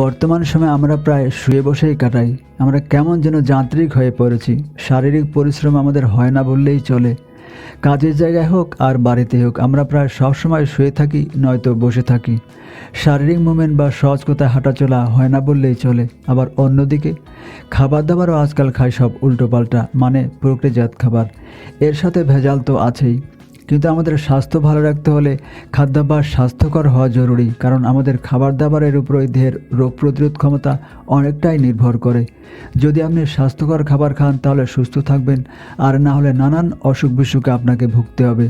বর্তমান সময়ে আমরা প্রায় শুয়ে বসেই কাটাই। আমরা কেমন যেন যান্ত্রিক হয়ে পড়েছি। শারীরিক পরিশ্রম আমাদের হয় না বললেই চলে। কাজের জায়গায় হোক আর বাড়িতে হোক আমরা প্রায় সবসময় শুয়ে থাকি, নয়তো বসে থাকি। শারীরিক মুভমেন্ট বা সহজ কথায় হাঁটাচলা হয় না বললেই চলে। আবার অন্যদিকে খাবার দাবারও আজকাল খায় সব উল্টোপাল্টা, মানে প্রক্রিয়াজাত খাবার। এর সাথে ভেজাল তো আছেই। কিন্তু আমাদের স্বাস্থ্য ভালো রাখতে হলে খাদ্যাভ্যাস স্বাস্থ্যকর হওয়া জরুরি, কারণ আমাদের খাবার দাবারের উপরই দেহের রোগ প্রতিরোধ ক্ষমতা অনেকটাই নির্ভর করে। যদি আপনি স্বাস্থ্যকর খাবার খান তাহলে সুস্থ থাকবেন, আর না হলে নানান অসুখ বিসুখে আপনাকে ভুগতে হবে।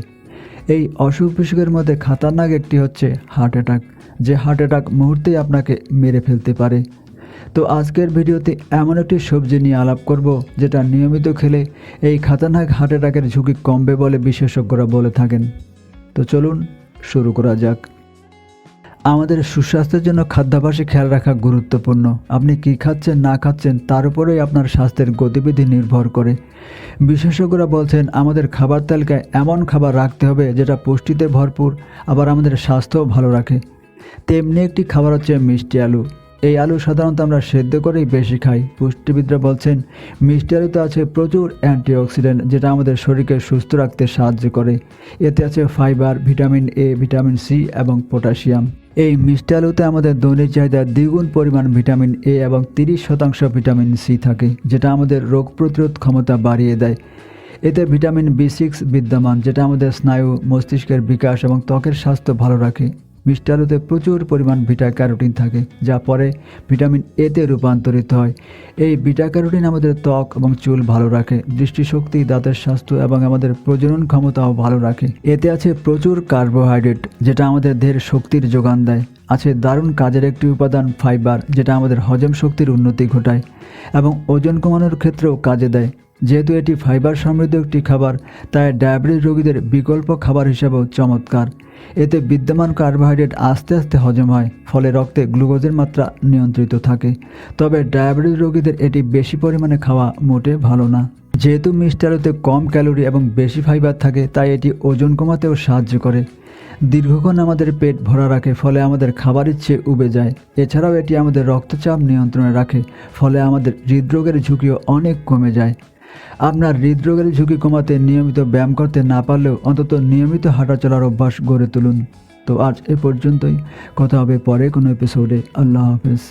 এই অসুখ বিসুখের মধ্যে খাতারনাক একটি হচ্ছে হার্ট অ্যাটাক, যে হার্ট অ্যাটাক মুহূর্তেই আপনাকে মেরে ফেলতে পারে। তো আজকের ভিডিওতে এমন একটি সবজি নিয়ে আলাপ করব যেটা নিয়মিত খেলে এই খাতারনাক হার্ট অ্যাটাকের ঝুঁকি কমবে বলে বিশেষজ্ঞরা বলে থাকেন। তো চলুন শুরু করা যাক। আমাদের সুস্বাস্থ্যের জন্য খাদ্যাভ্যাসে খেয়াল রাখা গুরুত্বপূর্ণ। আপনি কী খাচ্ছেন না খাচ্ছেন তার উপরেই আপনার স্বাস্থ্যের গতিবিধি নির্ভর করে। বিশেষজ্ঞরা বলছেন আমাদের খাবার তালিকায় এমন খাবার রাখতে হবে যেটা পুষ্টিতে ভরপুর, আবার আমাদের স্বাস্থ্যও ভালো রাখে। তেমনি একটি খাবার হচ্ছে মিষ্টি আলু। এই আলু সাধারণত আমরা সেদ্ধ করেই বেশি খাই। পুষ্টিবিদরা বলছেন মিষ্টি আলুতে আছে প্রচুর অ্যান্টিঅক্সিডেন্ট, যেটা আমাদের শরীরকে সুস্থ রাখতে সাহায্য করে। এতে আছে fibre, vitamin A, vitamin C এবং পটাশিয়াম। এই মিষ্টি আলুতে আমাদের দৈনিক চাহিদার দ্বিগুণ পরিমাণ ভিটামিন এ এবং 30% ভিটামিন সি থাকে, যেটা আমাদের রোগ প্রতিরোধ ক্ষমতা বাড়িয়ে দেয়। এতে ভিটামিন বি6 বিদ্যমান, যেটা আমাদের স্নায়ু, মস্তিষ্কের বিকাশ এবং ত্বকের স্বাস্থ্য ভালো রাখে। মিষ্টি আলুতে প্রচুর পরিমাণ বিটা ক্যারোটিন থাকে, যা পরে ভিটামিন এতে রূপান্তরিত হয়। এই বিটা ক্যারোটিন আমাদের ত্বক এবং চুল ভালো রাখে, দৃষ্টিশক্তি, দাঁতের স্বাস্থ্য এবং আমাদের প্রজনন ক্ষমতাও ভালো রাখে। এতে আছে প্রচুর কার্বোহাইড্রেট, যেটা আমাদের দেহের শক্তির যোগান দেয়। আছে দারুণ কাজের একটি উপাদান ফাইবার, যেটা আমাদের হজম শক্তির উন্নতি ঘটায় এবং ওজন কমানোর ক্ষেত্রেও কাজে দেয়। যেহেতু এটি ফাইবার সমৃদ্ধ একটি খাবার, তাই ডায়াবেটিস রোগীদের বিকল্প খাবার হিসাবেও চমৎকার। এতে বিদ্যমান কার্বোহাইড্রেট আস্তে আস্তে হজম হয়, ফলে রক্তে গ্লুকোজের মাত্রা নিয়ন্ত্রিত থাকে। তবে ডায়াবেটিস রোগীদের এটি বেশি পরিমাণে খাওয়া মোটে ভালো না। যেহেতু মিষ্টি আলুতে কম ক্যালোরি এবং বেশি ফাইবার থাকে, তাই এটি ওজন কমাতেও সাহায্য করে। দীর্ঘক্ষণ আমাদের পেট ভরা রাখে, ফলে আমাদের খাবার ইচ্ছে উবে যায়। এছাড়াও এটি আমাদের রক্তচাপ নিয়ন্ত্রণে রাখে, ফলে আমাদের হৃদরোগের ঝুঁকিও অনেক কমে যায়। আপনার হৃদরোগের ঝুঁকি কমাতে নিয়মিত ব্যায়াম করতে না পারলেও অন্তত নিয়মিত হাঁটাচলার অভ্যাস গড়ে তুলুন। তো আজ এ পর্যন্তই, কথা হবে পরে কোনো এপিসোডে। আল্লাহ হাফেজ।